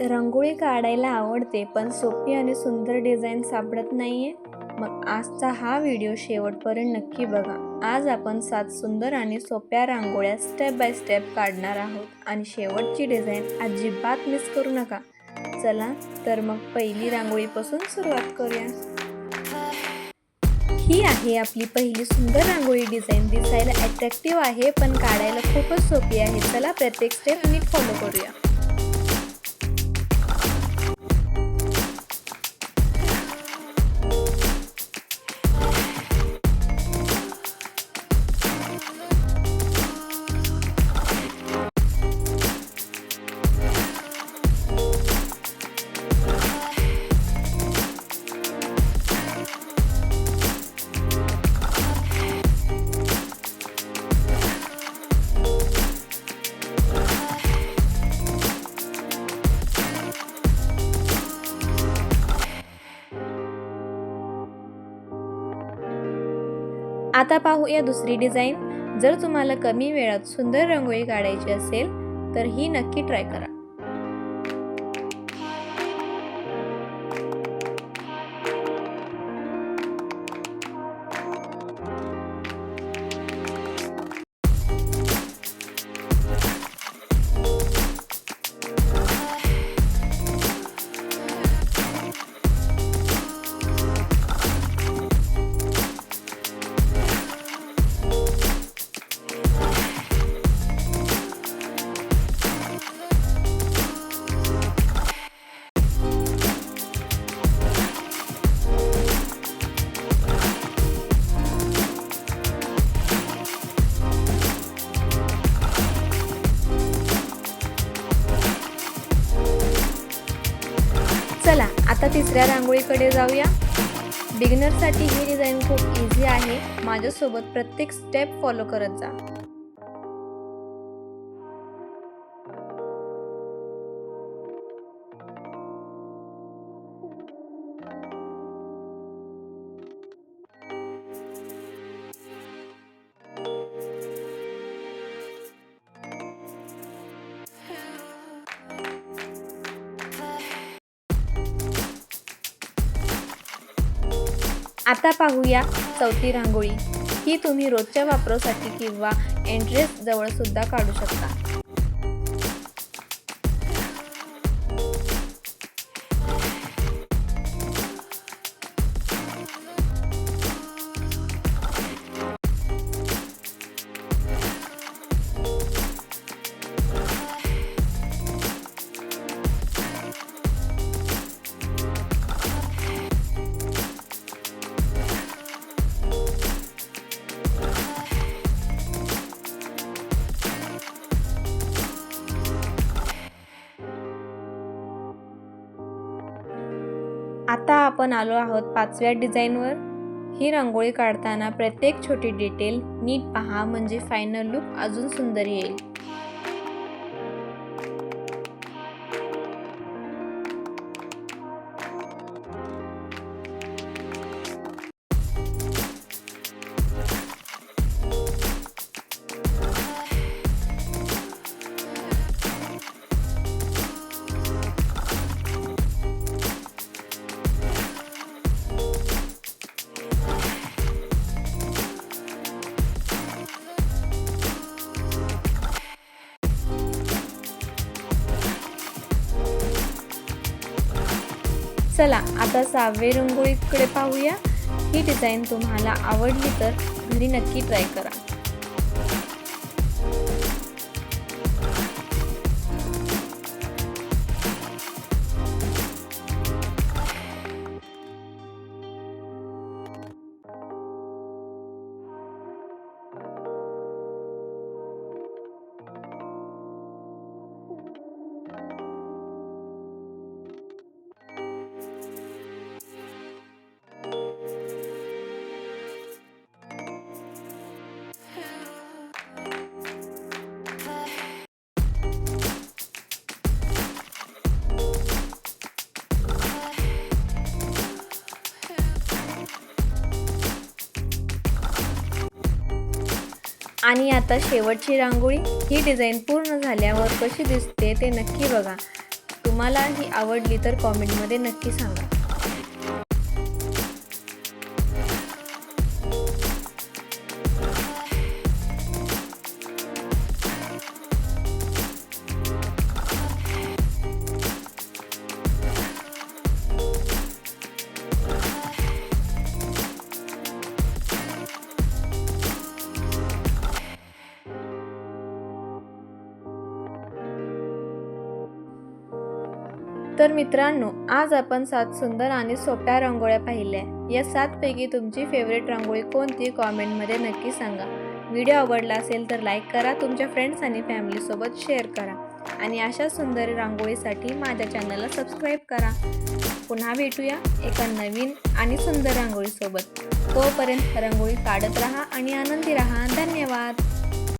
रांगोळी काढायला आवडते पण सोपी आणि सुंदर डिझाईन सापडत नाहीये? मग आजचा हा व्हिडिओ शेवटपर्यंत नक्की बघा. आज आपण 7 सुंदर आणि सोप्या रांगोळ्या स्टेप बाय स्टेप काढणार आहोत आणि शेवटची डिझाईन अजिबात मिस करू नका. चला तर मग पहिली रांगोळीपासून सुरुवात करूया. ही आहे आपली पहिली सुंदर रांगोळी डिझाईन. दिसायला अट्रॅक्टिव्ह आहे पण काढायला खूपच सोपी आहे. चला प्रत्येक स्टेप नीट फॉलो करूया. आता पाहूया दुसरी डिझाईन. जर तुम्हाला कमी वेळात सुंदर रांगोळी काढायची असेल तर ही नक्की ट्राय करा. चला आता तिसऱ्या रांगोळीकडे जाऊया. बिगिनरसाठी ही डिझाईन खूप इझी आहे. माझ्यासोबत प्रत्येक स्टेप फॉलो करत जा. आता पाहूया चौथी रांगोळी. ही तुम्ही रोजच्या वापरासाठी किंवा एंट्रेस जवळ सुद्धा काढू शकता. आता आपण आलो आहोत 5व्या डिझाईनवर. ही रांगोळी काढताना प्रत्येक छोटी डिटेल नीट पहा, म्हणजे फायनल लुक अजून सुंदर येईल. चला आता 6वी रांगोळीकडे पाहूया. ही डिझाईन तुम्हाला आवडली तर घरी नक्की ट्राय करा. आणि आता शेवटची रांगोळी. ही डिझाईन पूर्ण झाल्यावर कशी दिसते ते नक्की बघा. तुम्हाला ही आवडली तर कॉमेंटमध्ये नक्की सांगा. तर मित्रांनो, आज आपण 7 सुंदर आणि सोप्या रांगोळ्या पाहिल्या. या 7 पैकी तुमची फेवरेट रांगोळी कोणती कॉमेंटमध्ये नक्की सांगा. व्हिडिओ आवडला असेल तर लाईक करा, तुमच्या फ्रेंड्स आणि फॅमिलीसोबत शेअर करा आणि अशा सुंदर रांगोळीसाठी माझ्या चॅनलला सबस्क्राईब करा. पुन्हा भेटूया एका नवीन आणि सुंदर रांगोळीसोबत. तोपर्यंत रांगोळी काढत राहा आणि आनंदी राहा. धन्यवाद.